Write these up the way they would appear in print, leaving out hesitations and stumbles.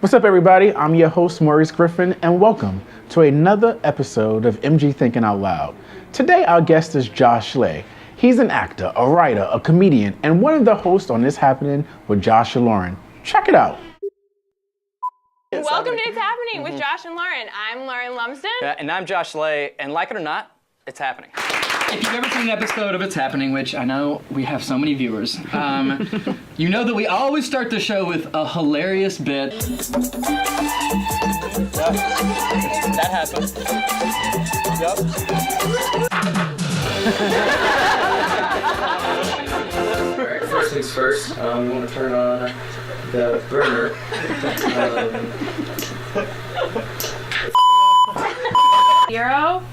What's up, everybody? I'm your host, Maurice Griffin, and welcome to another episode of MG Thinking Out Loud. Today, our guest is Josh Lay. He's an actor, a writer, a comedian, and one of the hosts on It's Happening with Josh and Lauren. Check it out. Welcome to It's Happening with Josh and Lauren. I'm Lauren Lumsden. Yeah, and I'm Josh Lay, and like it or not, it's happening. If you've ever seen an episode of It's Happening, which I know we have so many viewers, you know that we always start the show with a hilarious bit. That happened. Yep. All right, first things first, we want to turn on the burner.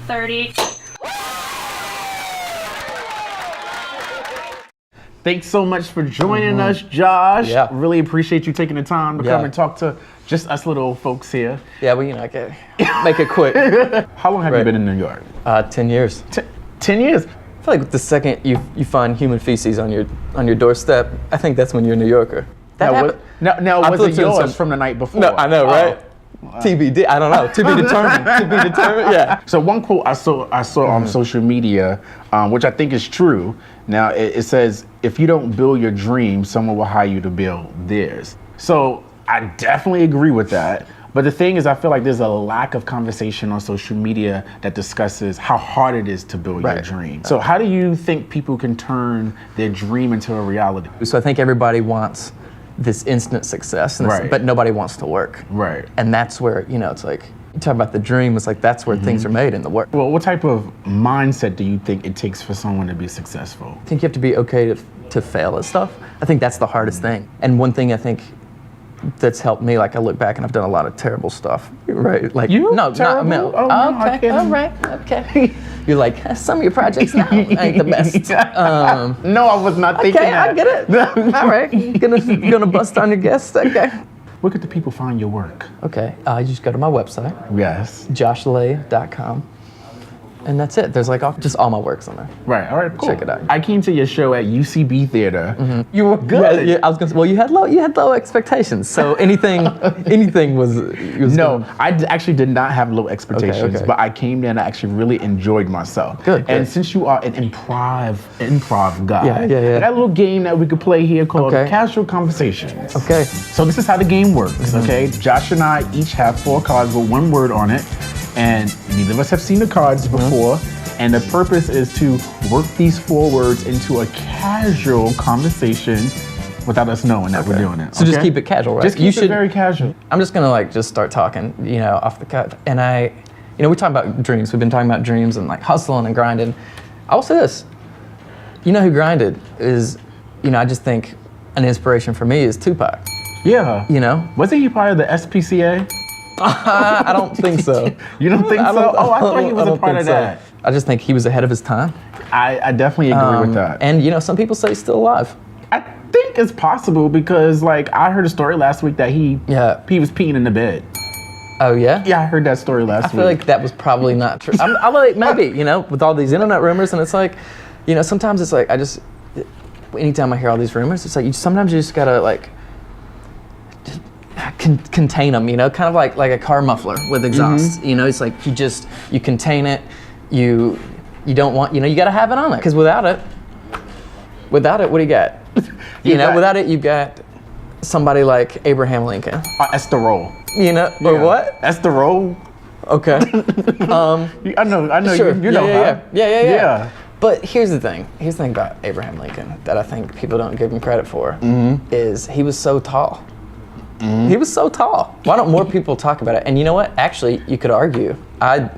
30. Thanks so much for joining us, Josh. Yeah. Really appreciate you taking the time to come and talk to just us little folks here. Yeah, well, I can make it quick. How long have you been in New York? 10 years. 10 years? I feel like the second you find human feces on your doorstep, I think that's when you're a New Yorker. Now, was it yours from the night before? No, I know, right? TBD, I don't know. To be determined. To be determined, yeah. So one quote I saw on social media, which I think is true. Now it says, if you don't build your dream, someone will hire you to build theirs. So I definitely agree with that. But the thing is, I feel like there's a lack of conversation on social media that discusses how hard it is to build your dream. So how do you think people can turn their dream into a reality? So I think everybody wants this instant success, and but nobody wants to work. Right. And that's where, it's like, you talk about the dream, it's like that's where things are made in the work. Well, what type of mindset do you think it takes for someone to be successful? I think you have to be okay to fail at stuff. I think that's the hardest thing. And one thing I think that's helped me, like I look back and I've done a lot of terrible stuff, right? Like you? No, terrible? not Oh, okay, all right, okay. You're like, some of your projects now ain't the best. No, I was not thinking that. Okay, I get it. All right, you're gonna bust on your guests, okay. Where could the people find your work? Okay, you just go to my website. Yes. joshlay.com. And that's it. There's like just all my works on there. Right. All right. Cool. Check it out. I came to your show at UCB Theater. You were good. Yeah, I was gonna say. Well, you had low expectations. So anything was. No, good. I actually did not have low expectations, Okay. but I came there and I actually really enjoyed myself. Good. And since you are an improv guy, Yeah. that little game that we could play here called Casual Conversations. Okay. So this is how the game works. Okay. Josh and I each have 4 cards with one word on it. And neither of us have seen the cards before. And the purpose is to work these 4 words into a casual conversation without us knowing that we're doing it. So just keep it casual, right? Just keep it very casual. I'm just gonna just start talking, off the cuff. And we talk about dreams. We've been talking about dreams and like hustling and grinding. I will say this. You know who grinded is, I just think an inspiration for me is Tupac. Yeah. Wasn't he part of the SPCA? I don't think so. You don't think so? Oh, I thought he was a part of that. I just think he was ahead of his time. I definitely agree with that. And some people say he's still alive. I think it's possible because I heard a story last week that he was peeing in the bed. Oh yeah? Yeah, I heard that story last week. I feel like that was probably not true. I'm like, maybe, with all these internet rumors, and it's like, sometimes it's like anytime I hear all these rumors, it's like sometimes you just gotta contain them, kind of like a car muffler with exhaust. It's like you contain it. You don't want, you gotta have it on it, because without it, what do you got? Without it, you've got somebody like Abraham Lincoln. That's the role. Or what? That's the role. Okay. I know. Sure. You know. Yeah. But here's the thing about Abraham Lincoln that I think people don't give him credit for is he was so tall. He was so tall. Why don't more people talk about it? And you know what? Actually, you could argue, I'd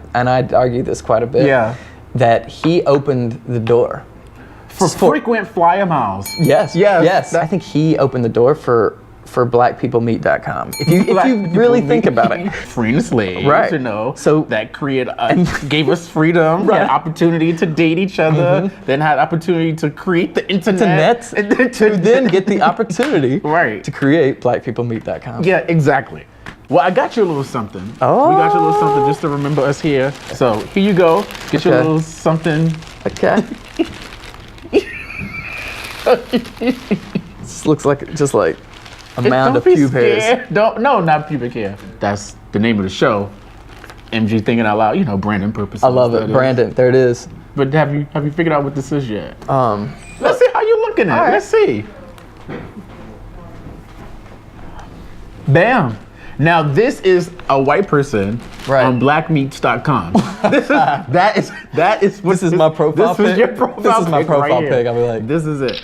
argue this quite a bit, that he opened the door. For frequent flyer miles. Yes. I think he opened the door for blackpeoplemeet.com. If you really think about it. Freeing the slaves, right. So that gave us freedom, had opportunity to date each other, then had opportunity to create the internet. To then get the opportunity to create blackpeoplemeet.com. Yeah, exactly. Well, I got you a little something. Oh. We got you a little something just to remember us here. So here you go. Get you a little something. Okay. This looks like just like a mound of Don't be pube hairs. scared. No, not pubic hair. That's the name of the show. MG thinking out loud, branding purposes. I love it, Brandon. There it is. But have you figured out what this is yet? Let's Let's see how you looking at it. All right. Let's see. Bam. Now this is a white person Right. on blackmeats.com. That is This is my profile This is pic. your profile This is my pic profile right pic. here. I'll be like, This is it.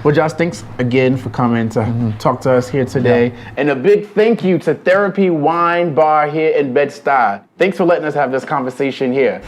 Well, Josh, thanks again for coming to talk to us here today. And a big thank you to Therapy Wine Bar here in Bed-Stuy. Thanks for letting us have this conversation here.